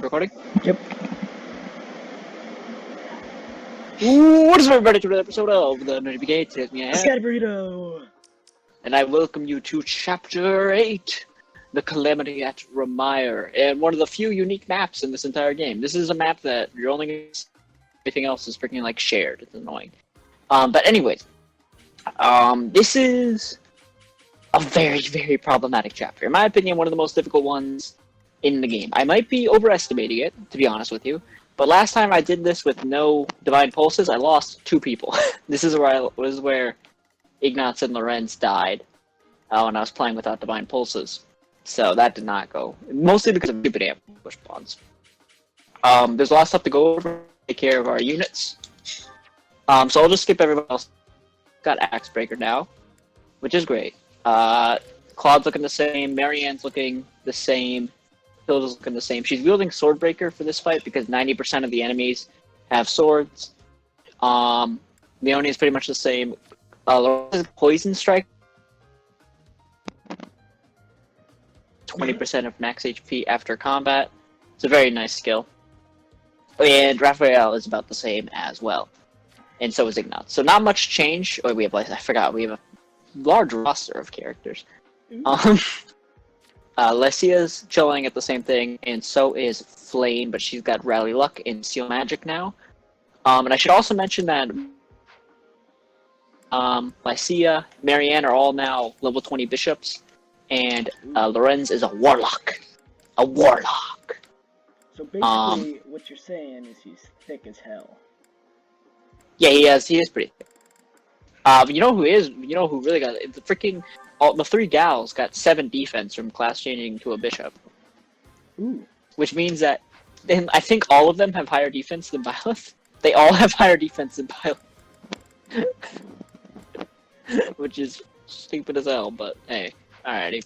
recording? Yep. What is up, everybody, to another episode of the Nerdy Brigade. It's me, Scotty Burrito! and I welcome you to Chapter 8, The Calamity at Ramire, and one of the few unique maps in this entire game. This is a map that you're only going to see. Everything else is freaking, like, shared. It's annoying. But anyways, this is a very, very problematic chapter. In my opinion, one of the most difficult ones in the game. I might be overestimating it, to be honest with you. But last time I did this with no Divine Pulses, I lost 2 people. This is where Ignatz and Lorenz died when I was playing without Divine Pulses. So that did not go. Mostly because of stupid ambush bonds. There's a lot of stuff to go over, take care of our units. So I'll just skip everybody else. Got Axebreaker now, which is great. Claude's looking the same, Marianne's looking the same. Hilda's looking the same. She's wielding Swordbreaker for this fight because 90% of the enemies have swords. Leonie is pretty much the same. Lorenz Poison Strike. 20% of max HP after combat. It's a very nice skill. And Raphael is about the same as well. And so is Ignatz. So not much change. Oh, we have, like, I forgot, we have a large roster of characters. Lesia's chilling at the same thing, and so is Flayn, but she's got Rally Luck and Seal Magic now. And I should also mention that Lesia, Marianne are all now level 20 bishops, and Lorenz is a warlock. A warlock. So basically, what you're saying is he's thick as hell. Yeah, he is pretty thick. But you know who really got it? The freaking... the 3 gals got 7 defense from class changing to a bishop. Ooh. Which means that I think all of them have higher defense than Byleth. They all have higher defense than Byleth. Which is stupid as hell, but hey. Alrighty.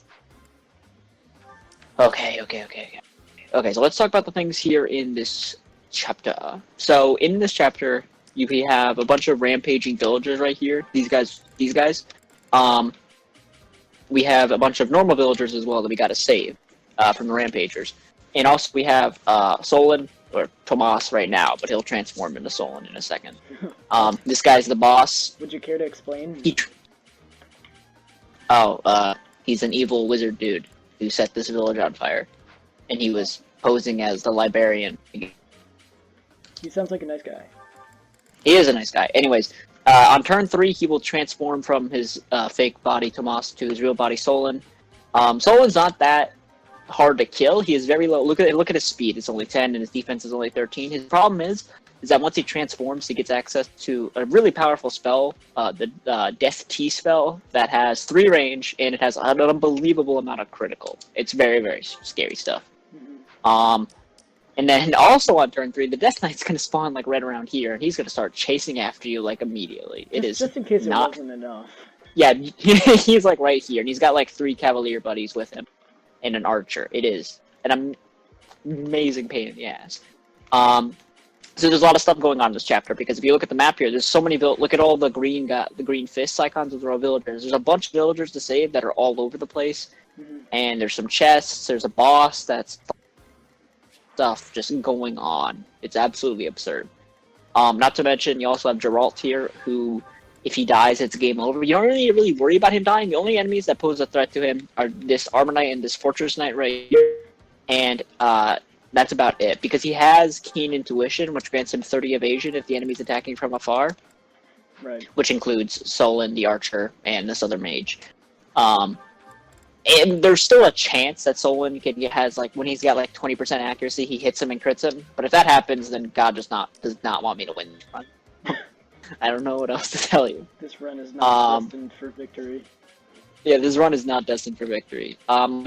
Okay, so let's talk about the things here in this chapter. So, in this chapter, we have a bunch of rampaging villagers right here. These guys. We have a bunch of normal villagers as well that we gotta save from the rampagers. And also we have Solon, or Tomas right now, but he'll transform into Solon in a second. This guy's the boss. Would you care to explain? He's an evil wizard dude who set this village on fire. And he was posing as the librarian. He sounds like a nice guy. He is a nice guy. Anyways, on turn 3, he will transform from his fake body, Tomas, to his real body, Solon. Solon's not that hard to kill. He is very low. Look at his speed. It's only 10, and his defense is only 13. His problem is that once he transforms, he gets access to a really powerful spell, the Death T spell, that has 3 range, and it has an unbelievable amount of critical. It's very, very scary stuff. And then also on turn 3, the Death Knight's gonna spawn like right around here, and he's gonna start chasing after you like immediately. Just in case it wasn't enough. Yeah, he's like right here, and he's got like 3 Cavalier buddies with him, and an Archer. It is an amazing pain in the ass. So there's a lot of stuff going on in this chapter because if you look at the map here, there's so many. Look at all the green fists icons of the row villagers. There's a bunch of villagers to save that are all over the place, and there's some chests. There's a boss that's stuff just going on. It's absolutely absurd. Not to mention, you also have Geralt here, who, if he dies, it's game over. You don't really worry about him dying. The only enemies that pose a threat to him are this Armor Knight and this Fortress Knight right here, and that's about it. Because he has Keen Intuition, which grants him 30 evasion if the enemy's attacking from afar. Right. Which includes Solon, the Archer, and this other mage. And there's still a chance that Solon has, like, when he's got, like, 20% accuracy, he hits him and crits him. But if that happens, then God does not want me to win this run. I don't know what else to tell you. This run is not destined for victory. Yeah, this run is not destined for victory.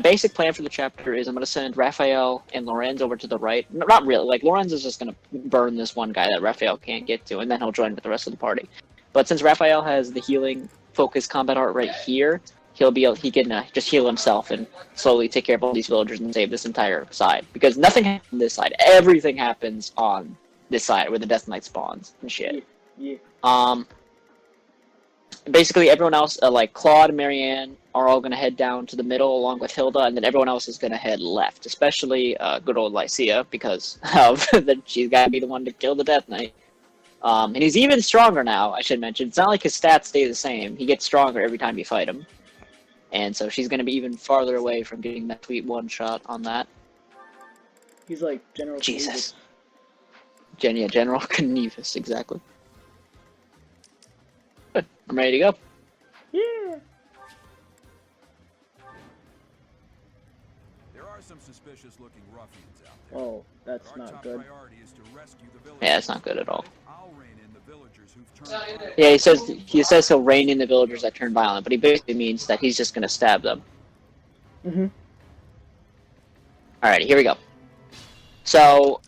Basic plan for the chapter is I'm going to send Raphael and Lorenz over to the right. Not really. Like, Lorenz is just going to burn this one guy that Raphael can't get to, and then he'll join with the rest of the party. But since Raphael has the healing focus combat art right here, he can just heal himself and slowly take care of all these villagers and save this entire side. Because nothing happens on this side. Everything happens on this side where the Death Knight spawns and shit. Yeah. basically everyone else, like Claude and Marianne, are all going to head down to the middle along with Hilda, and then everyone else is going to head left, especially good old Lycia, because of that she's got to be the one to kill the Death Knight. And he's even stronger now, I should mention. It's not like his stats stay the same. He gets stronger every time you fight him. And so she's going to be even farther away from getting that sweet one-shot on that. He's like General Jesus. General Knievis, exactly. Good. I'm ready to go. Yeah. There are some suspicious-looking ruffians out there. Oh, that's not good. Yeah, it's not good at all. I'll rein in the villagers who've turned Yeah, he says he'll rein in the villagers that turn violent, but he basically means that he's just going to stab them. Mm-hmm. Alrighty, here we go. So,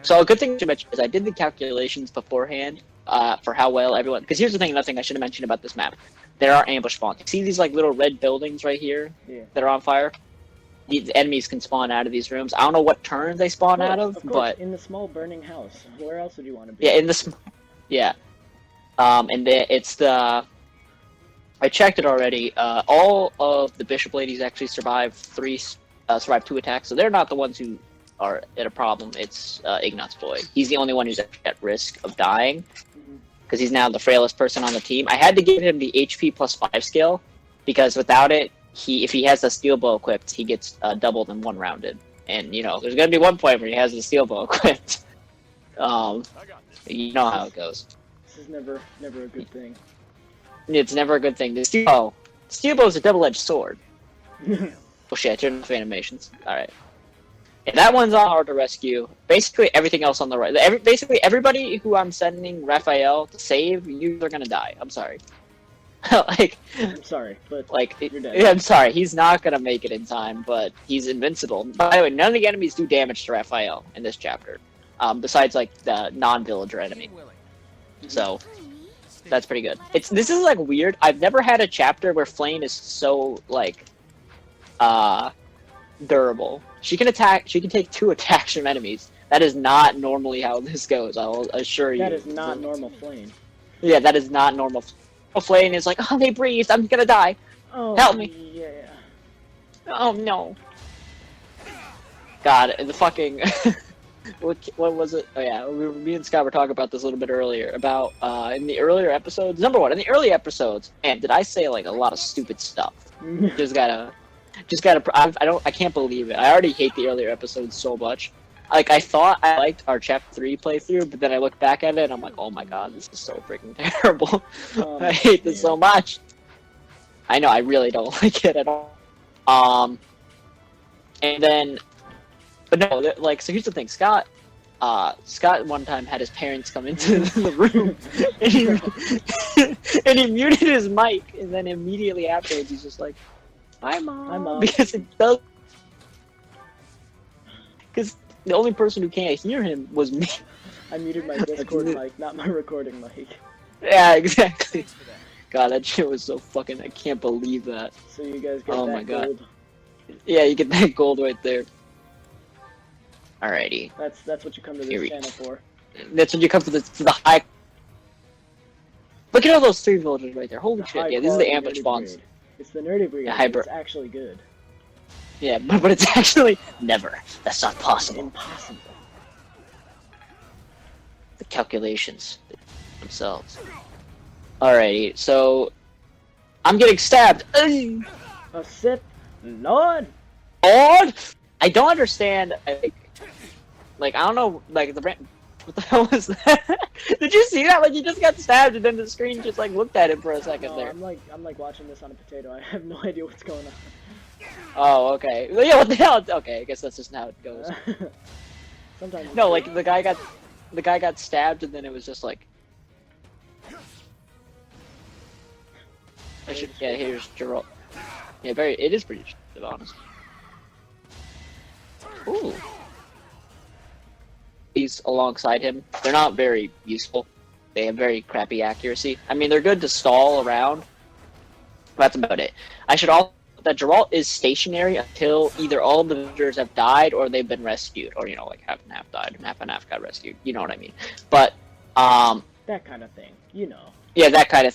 so a good thing to mention is I did the calculations beforehand for how well everyone... Because here's the thing, another thing I should have mentioned about this map. There are ambush spawns. You see these like little red buildings right here that are on fire? The enemies can spawn out of these rooms. I don't know what turns they spawn out of, but... in the small burning house. Where else would you want to be? Yeah, in the... Yeah. And it's the... I checked it already. All of the bishop ladies actually survived 2 attacks, so they're not the ones who are at a problem. It's Ignat's boy. He's the only one who's at risk of dying, because he's now the frailest person on the team. I had to give him the HP plus 5 skill, because without it, if he has the steel bow equipped, he gets doubled and one-rounded. And, you know, there's going to be one point where he has the steel bow equipped. You know how it goes. This is never a good thing. It's never a good thing. The steel bow is a double-edged sword. Oh shit, I turned off animations. Alright. Yeah, that one's not hard to rescue. Basically, everything else on the right. Basically, everybody who I'm sending Raphael to save, you are gonna die. I'm sorry. Like, I'm sorry, but like, you're dead. Yeah, I'm sorry. He's not gonna make it in time, but he's invincible. By the way, none of the enemies do damage to Raphael in this chapter, besides like the non-villager enemy. So that's pretty good. This is like weird. I've never had a chapter where Flayn is so like durable. She can take 2 attacks from enemies. That is not normally how this goes, I'll assure you. That is not normal Flayn. Yeah, that is not normal. Flayn is like, oh, they breathed, I'm gonna die. Oh, help me. Yeah. Oh no. God, the fucking what was it? Oh yeah, me and Scott were talking about this a little bit earlier about in the earlier episodes. Number one, in the early episodes, man, did I say like a lot of stupid stuff? Just gotta. I can't believe it. I already hate the earlier episodes so much. Like, I thought I liked our Chapter 3 playthrough, but then I look back at it and I'm like, oh my god, this is so freaking terrible. I hate this so much. I know, I really don't like it at all. And then, but no, like, so here's the thing, Scott one time had his parents come into the room, and he muted his mic, and then immediately afterwards he's just like, Hi, Mom. Hi, Mom. Because it does. Because the only person who can't hear him was me. I muted my Discord mic, not my recording mic. Yeah, exactly. God, that shit was so fucking. I can't believe that. So you guys get Oh that my god. gold. Yeah, you get that gold right there. Alrighty. That's what you come to this channel for. That's when you come to the high. Look at all those 3 villagers right there. Holy shit! Yeah, these are the ambush spawns. Brigade. It's the nerdy brigade. Yeah, it's actually good. Yeah, but it's actually never. That's not possible. Impossible. The calculations themselves. Alrighty, so I'm getting stabbed. A sip, Lord. Lord, I don't understand. Like I don't know. Like what the hell was that? Did you see that? Like he just got stabbed, and then the screen just like looked at him for a second there. I'm like watching this on a potato. I have no idea what's going on. Oh, okay. Well, yeah, what the hell? Okay, I guess that's just how it goes. Sometimes. No, like the guy got stabbed, and then it was just like. Yeah, here's Geralt. Yeah, it is pretty, to be honest. Ooh. These alongside him, they're not very useful. They have very crappy accuracy. I mean, they're good to stall around. That's about it. I should also that Geralt is stationary until either all of the villagers have died or they've been rescued, or like half and half died and half got rescued. You know what I mean? But that kind of thing, Yeah, that kind of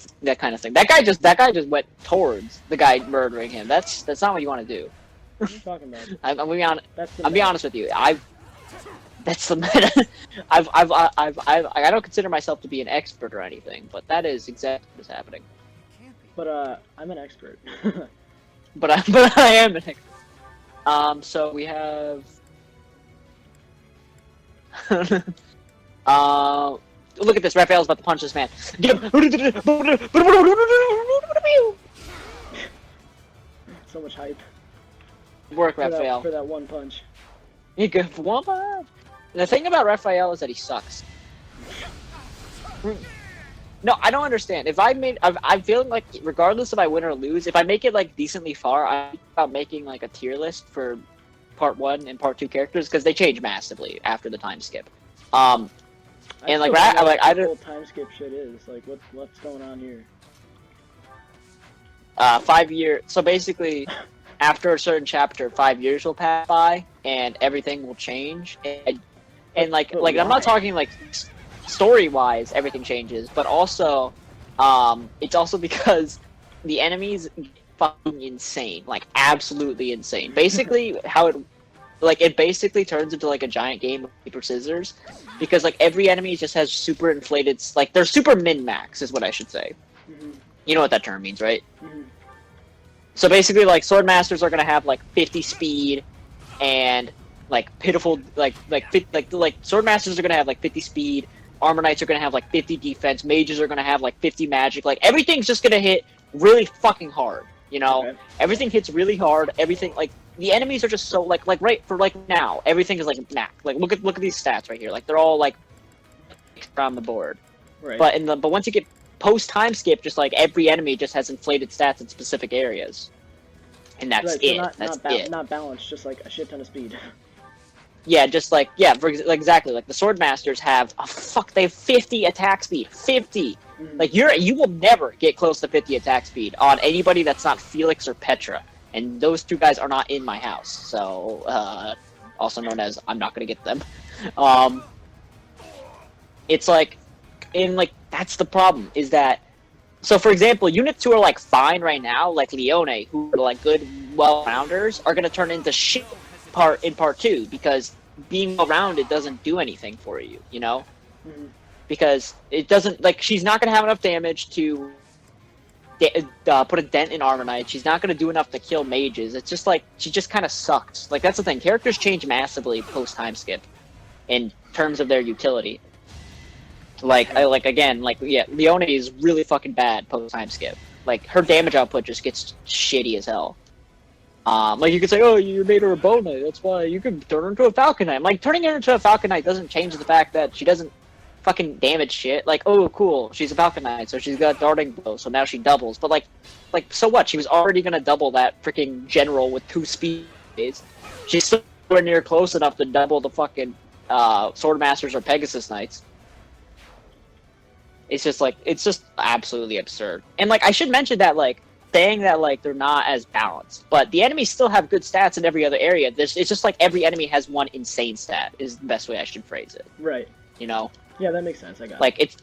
thing. That guy just went towards the guy murdering him. That's not what you want to do. What are you talking about? I'll be honest with you. That's the meta. I don't consider myself to be an expert or anything, but that is exactly what's happening. But I'm an expert. But I am an expert. So we have. Look at this. Raphael's about to punch this man. So much hype. Work, Raphael. For that one punch. You good for one punch. The thing about Raphael is that he sucks. No, I don't understand. If I'm feeling like regardless if I win or lose, if I make it like decently far, I'm think about making like a tier list for part 1 and part 2 characters because they change massively after the time skip. And like I don't. Time skip shit is like what's going on here? 5 year. So basically, after a certain chapter, 5 years will pass by and everything will change. And like I'm not talking like story wise, everything changes, but also, it's also because the enemies get fucking insane, like absolutely insane. Basically, it basically turns into like a giant game of paper scissors, because like every enemy just has super inflated, like they're super min-max is what I should say. Mm-hmm. You know what that term means, right? Mm-hmm. So basically, like sword masters are gonna have like 50 speed, and like pitiful like sword masters are gonna have like 50 speed. Armor knights are gonna have like 50 defense. Mages are gonna have like 50 magic. Like everything's just gonna hit really fucking hard. You know, Okay. Everything hits really hard. Everything like the enemies are just so like right for like now. Everything is like max. Like look at these stats right here. Like they're all like around the board. Right. But once you get post time skip, just like every enemy just has inflated stats in specific areas, and that's right, it. So That's it. Not balanced, just like a shit ton of speed. Yeah, just like exactly like the sword masters have they have 50 attack speed. 50. Mm-hmm. Like you will never get close to 50 attack speed on anybody that's not Felix or Petra, and those two guys are not in my house. So also known as I'm not gonna get them. It's like that's the problem is that. So for example, units who are like fine right now, like Leone, who are like good well-rounders, are gonna turn into shit in part 2 because being well-rounded doesn't do anything for you, you know? Mm-hmm. Because it doesn't, like, she's not going to have enough damage to put a dent in Armor Knight. She's not going to do enough to kill mages. It's just like, she just kind of sucks. Like, that's the thing. Characters change massively post-time skip in terms of their utility. Leone is really fucking bad post-time skip. Like, her damage output just gets shitty as hell. Like you could say, oh, you made her a bow knight, that's why you could turn her into a falcon knight. Like turning her into a falcon knight doesn't change the fact that she doesn't fucking damage shit. Like, oh, cool, she's a falcon knight, so she's got darting bow, so now she doubles. But like, so what? She was already gonna double that freaking general with 2 speeds. She's still nowhere near close enough to double the fucking sword masters or Pegasus knights. It's just absolutely absurd. And like, I should mention that like. Saying that like they're not as balanced, but the enemies still have good stats in every other area. It's just like every enemy has one insane stat is the best way I should phrase it. Right. You know? Yeah, that makes sense. I got like it.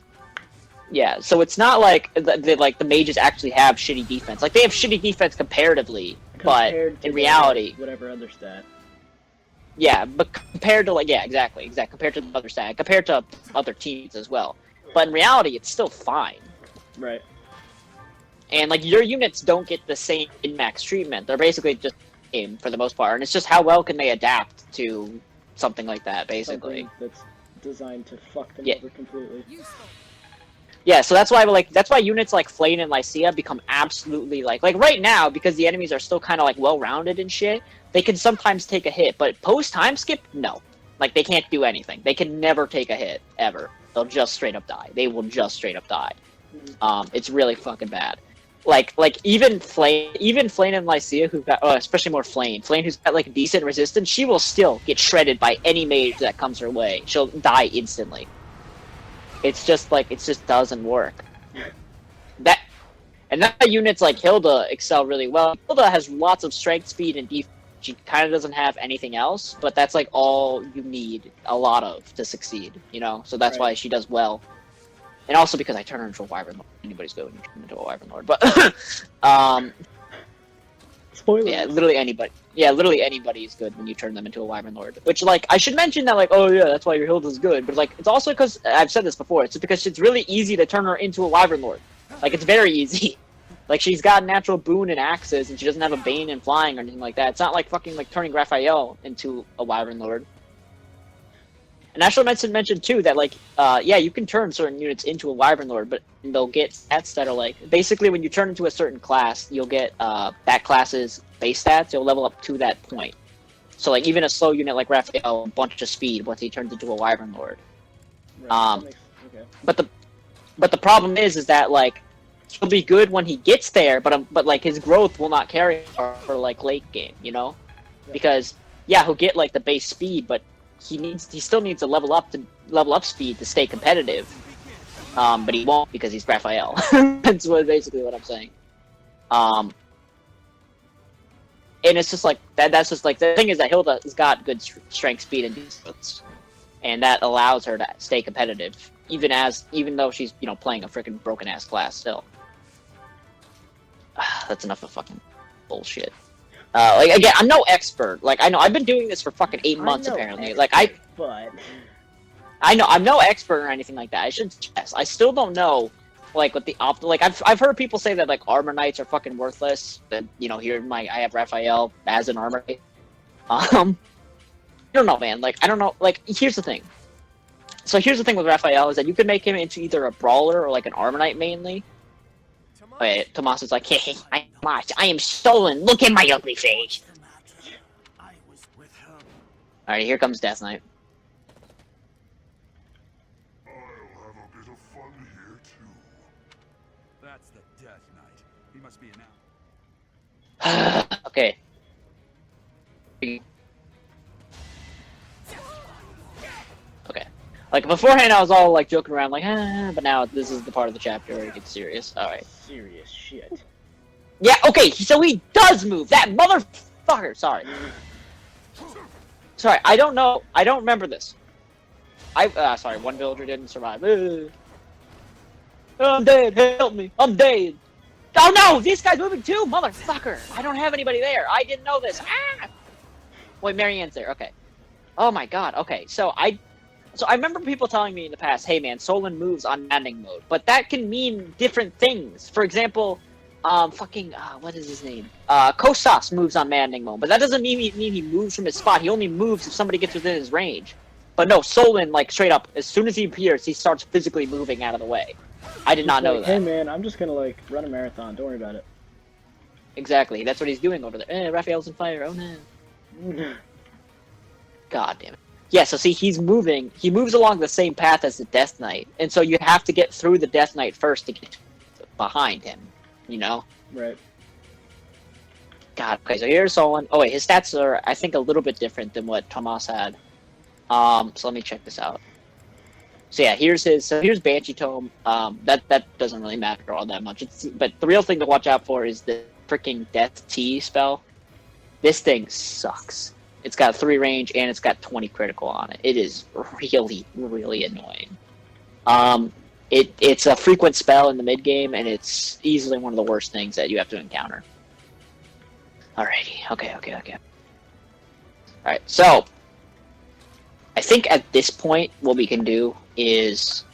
Yeah, so it's not like the mages actually have shitty defense. Like they have shitty defense comparatively, but in reality, whatever other stat. Yeah, but compared to exactly compared to the other stat, compared to other teams as well. But in reality, it's still fine. Right. And like your units don't get the same min-max treatment. They're basically just the same for the most part, and it's just how well can they adapt to something like that, basically. Something that's designed to fuck them over completely. Yeah, so that's why units like Flayn and Lycia become absolutely like right now, because the enemies are still kind of like well-rounded and shit. They can sometimes take a hit, but post time skip, no. Like they can't do anything. They can never take a hit ever. They'll just straight up die. They will just straight up die. It's really fucking bad. Like even Flayn and Lycia, who've got especially more Flayn who's got like decent resistance, she will still get shredded by any mage that comes her way. She'll die instantly. It just doesn't work. That units like Hilda excel really well. Hilda has lots of strength, speed, and defense. She kind of doesn't have anything else, but that's like all you need a lot of to succeed, you know. So that's why she does well. And also because I turn her into a Wyvern Lord. Anybody's good when you turn her into a Wyvern Lord. But, Spoilers. yeah, literally anybody. Yeah, literally anybody is good when you turn them into a Wyvern Lord. Which, like, I should mention that, like, oh yeah, that's why your Hilda's good. But, like, it's also because, I've said this before, it's because it's really easy to turn her into a Wyvern Lord. Like, it's very easy. Like, she's got natural boon and axes, and she doesn't have a bane and flying or anything like that. It's not like fucking, like, turning Raphael into a Wyvern Lord. And I should mention too that, like, yeah, you can turn certain units into a Wyvern Lord, but they'll get stats that are like, basically when you turn into a certain class, you'll get that class's base stats. You'll level up to that point. So, like, even a slow unit like Raphael, a bunch of speed once he turns into a Wyvern Lord. Right, okay. But the problem is that, like, he'll be good when he gets there, but like his growth will not carry for like late game, you know, because yeah, he'll get like the base speed, but he still needs to level up speed to stay competitive. But he won't because he's Raphael. That's basically what I'm saying. And it's just like that's just like the thing is that Hilda's got good strength, speed, and defense, and that allows her to stay competitive, even though she's, you know, playing a freaking broken ass class still. That's enough of fucking bullshit. Like, again, I'm no expert. Like, I know I've been doing this for fucking 8 months apparently. Like, I know I'm no expert or anything like that. I should guess. I still don't know, like, what the like. I've heard people say that, like, armor knights are fucking worthless. That, you know, here I have Raphael as an armor knight. I don't know, man. Like, I don't know. Like, here's the thing. So here's the thing with Raphael is that you can make him into either a brawler or like an armor knight mainly. Wait, Tomas is like, hey, I am stolen. Look at my ugly face. Alright, here comes Death Knight. I'll have a bit of fun here too. That's the Death Knight. He must be an out. Okay. Okay. Like, beforehand I was all, like, joking around, like, but now this is the part of the chapter where it gets serious. Alright. Serious shit. Yeah, okay, so he does move! That motherfucker! Sorry. Sorry, I don't know. I don't remember this. Sorry, one villager didn't survive. I'm dead, help me! I'm dead! Oh no! This guy's moving too! Motherfucker! I don't have anybody there! I didn't know this! Ah! Wait, Marianne's there, okay. Oh my god, okay, so I remember people telling me in the past, hey man, Solon moves on Maddening mode, but that can mean different things. For example, what is his name? Kostas moves on Maddening mode, but that doesn't mean he moves from his spot. He only moves if somebody gets within his range. But no, Solon, like, straight up, as soon as he appears, he starts physically moving out of the way. I did not know that. Hey man, I'm just gonna, like, run a marathon, don't worry about it. Exactly, that's what he's doing over there. Raphael's on fire, oh no. God damn it. Yeah, so see, he moves along the same path as the Death Knight, and so you have to get through the Death Knight first to get behind him, you know? Right. God, okay, so here's Solon. Oh wait, his stats are, I think, a little bit different than what Tomas had. So let me check this out. So yeah, here's Banshee Tome. That doesn't really matter all that much. But the real thing to watch out for is the freaking Death T spell. This thing sucks. It's got 3 range and it's got 20 critical on it. It is really, really annoying. It's a frequent spell in the mid game, and it's easily one of the worst things that you have to encounter. Alrighty, okay. Alright, so I think at this point what we can do is,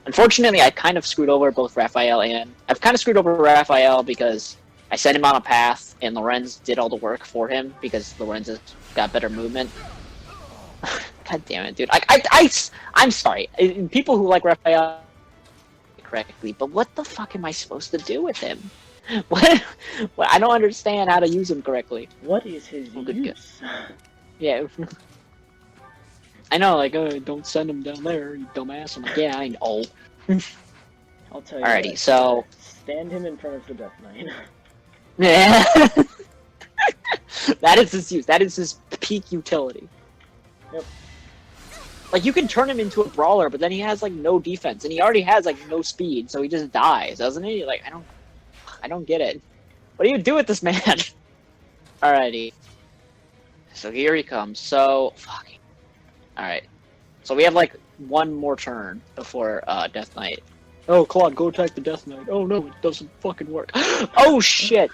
unfortunately, I kind of screwed over both Raphael and I've kind of screwed over Raphael because I set him on a path, and Lorenz did all the work for him because Lorenz has got better movement. God damn it, dude! I'm sorry. People who like Raphael correctly, but what the fuck am I supposed to do with him? What? I don't understand how to use him correctly. What is his use? Yeah. I know, like, oh, don't send him down there, you dumbass. I'm like, yeah, I know. I'll tell you. Alrighty, what, so stand him in front of the Death Knight. Yeah. That is his use. That is his peak utility. Yep. Like, you can turn him into a brawler, but then he has, like, no defense, and he already has, like, no speed, so he just dies, doesn't he? Like, I don't get it. What do you do with this man? Alrighty. So here he comes. So, fucking. Alright. So we have like one more turn before Death Knight. Oh, Claude, go attack the Death Knight. Oh no, it doesn't fucking work. Oh shit!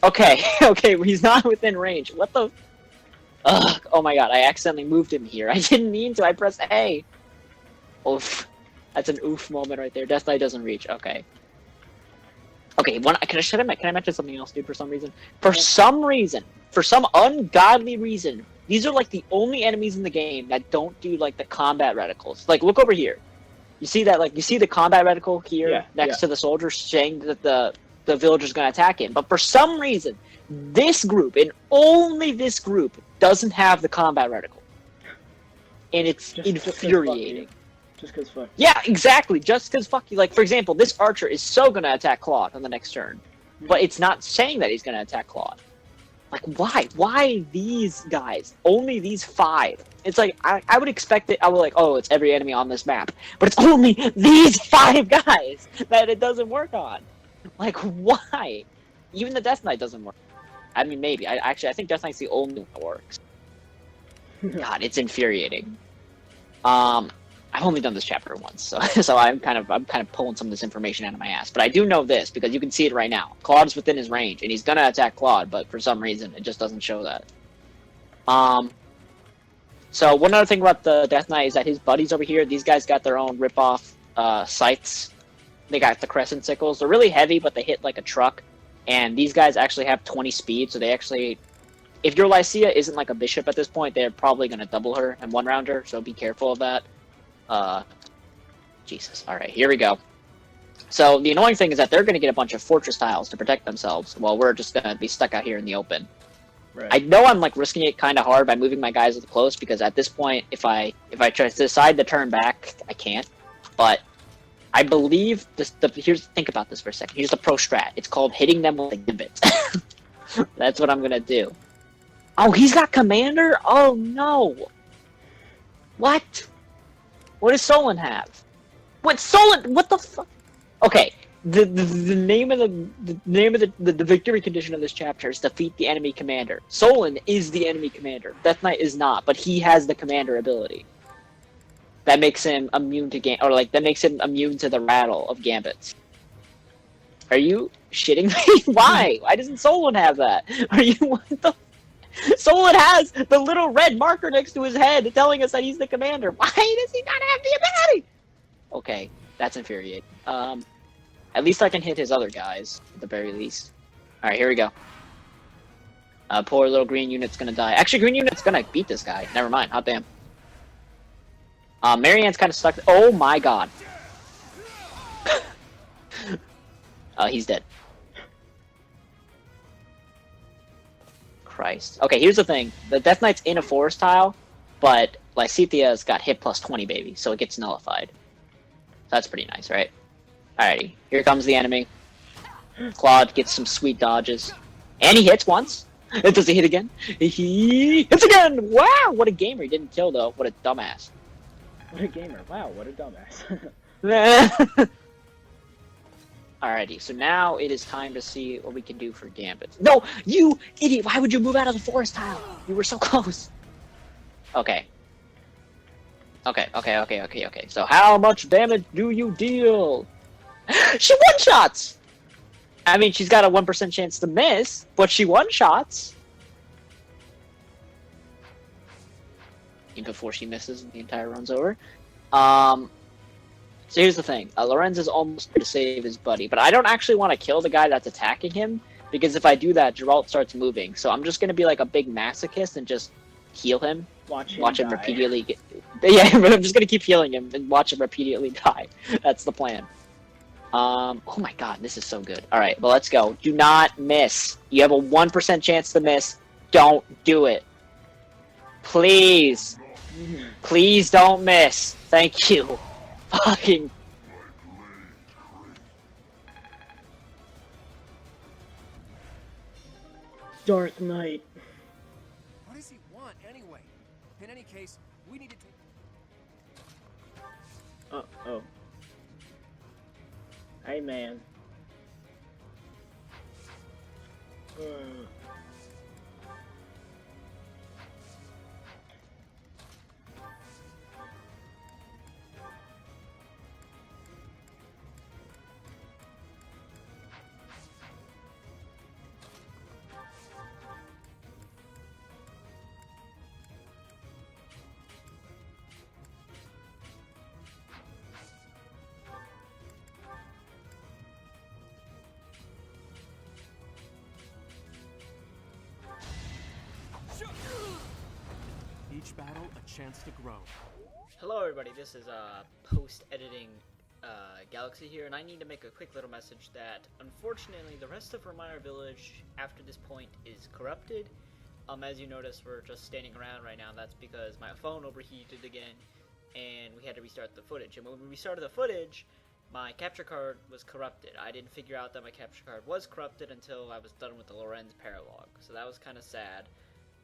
Okay, okay, he's not within range. What the? Ugh, oh my god, I accidentally moved him here. I didn't mean to, I pressed A. Oof. That's an oof moment right there. Death Knight doesn't reach, okay. Okay, can I mention something else, dude, for some reason? For some ungodly reason, these are like the only enemies in the game that don't do like the combat reticles. Like, look over here. You see that, like, you see the combat reticle here next to the soldier saying that the villager's gonna attack him. But for some reason, this group, and only this group, doesn't have the combat reticle. And it's infuriating. Just cause fuck. Yeah, exactly. Just cause fuck you. Like, for example, this archer is so gonna attack Claude on the next turn. But it's not saying that he's gonna attack Claude. Like, why? Why these guys? Only these 5. It's like, I would expect it, I would like, oh, it's every enemy on this map. But it's only these 5 guys that it doesn't work on. Like, why? Even the Death Knight doesn't work. I mean, maybe. I think Death Knight's the only one that works. God, it's infuriating. I've only done this chapter once, so I'm kind of pulling some of this information out of my ass. But I do know this because you can see it right now. Claude is within his range, and he's gonna attack Claude, but for some reason it just doesn't show that. So one other thing about the Death Knight is that his buddies over here, these guys got their own rip-off scythes. They got the crescent sickles. They're really heavy, but they hit like a truck. And these guys actually have 20 speed, so they actually... If your Lycia isn't like a bishop at this point, they're probably going to double her and one-round her, so be careful of that. Jesus. Alright, here we go. So the annoying thing is that they're going to get a bunch of fortress tiles to protect themselves, while we're just going to be stuck out here in the open. Right. I know I'm like risking it kind of hard by moving my guys close, because at this point, if I try to decide to turn back, I can't. But I believe think about this for a second. Here's the pro strat. It's called hitting them with a gambit. That's what I'm gonna do. Oh, he's got commander? Oh no! What? What does Solon have? What Solon? What the fuck? Okay, the name of the victory condition of this chapter is defeat the enemy commander. Solon is the enemy commander. Death Knight is not, but he has the commander ability. That makes him immune to that makes him immune to the rattle of gambits. Are you shitting me? Why? Why doesn't Solon have that? Are you what the? Solon has the little red marker next to his head telling us that he's the commander. Why does he not have the ability? Okay, that's infuriating. At least I can hit his other guys, at the very least. Alright, here we go. Poor little green unit's gonna die. Actually, green unit's gonna beat this guy. Never mind, hot damn. Marianne's kind of stuck. Oh my god. He's dead. Christ. Okay, here's the thing. The Death Knight's in a forest tile, but Lycithea's got hit plus 20, baby, so it gets nullified. So that's pretty nice, right? Alrighty, here comes the enemy. Claude gets some sweet dodges. And he hits once. Does he hit again? He hits again! Wow, what a gamer. He didn't kill, though. What a dumbass. What a gamer. Wow, what a dumbass. Alrighty, so now it is time to see what we can do for Gambit. No! You idiot! Why would you move out of the forest tile? You were so close. Okay. Okay. So how much damage do you deal? She one-shots! I mean, she's got a 1% chance to miss, but she one-shots. Even before she misses and the entire run's over. So here's the thing. Lorenz is almost there to save his buddy, but I don't actually want to kill the guy that's attacking him, because if I do that, Geralt starts moving. So I'm just going to be like a big masochist and just heal him. Watch him repeatedly get... Yeah, I'm just going to keep healing him and watch him repeatedly die. That's the plan. Oh my god, this is so good. Alright, well, let's go. Do not miss. You have a 1% chance to miss. Don't do it. Please. Please don't miss. Thank you. Fucking... Dark Knight. What does he want anyway? In any case, we need to take... Oh. Hey, man. each battle a chance to grow. Hello everybody, this is post-editing Galaxy here, and I need to make a quick little message that unfortunately the rest of Ramire Village after this point is corrupted. As you notice, we're just standing around right now. That's because my phone overheated again and we had to restart the footage. And when we restarted the footage, my capture card was corrupted. I didn't figure out that my capture card was corrupted until I was done with the Lorenz paralog, so that was kind of sad.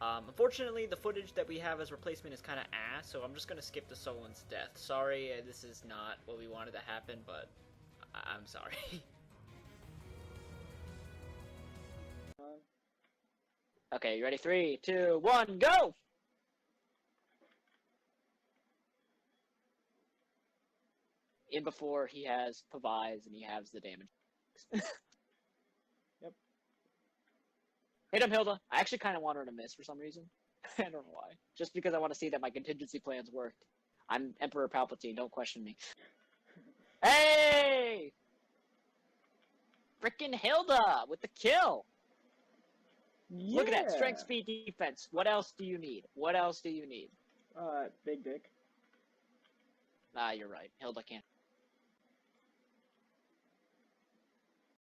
Unfortunately, the footage that we have as replacement is kind of ass, so I'm just going to skip the Solon's death. Sorry, this is not what we wanted to happen, but I'm sorry. Okay, you ready? 3, 2, 1, go! In before he has Pavise and he has the damage. Yep. Hit him, Hilda. I actually kind of want her to miss for some reason. I don't know why. Just because I want to see that my contingency plans worked. I'm Emperor Palpatine, don't question me. Hey! Frickin' Hilda with the kill! Yeah. Look at that, strength, speed, defense. What else do you need? What else do you need? Big dick. Ah, you're right. Hilda can't.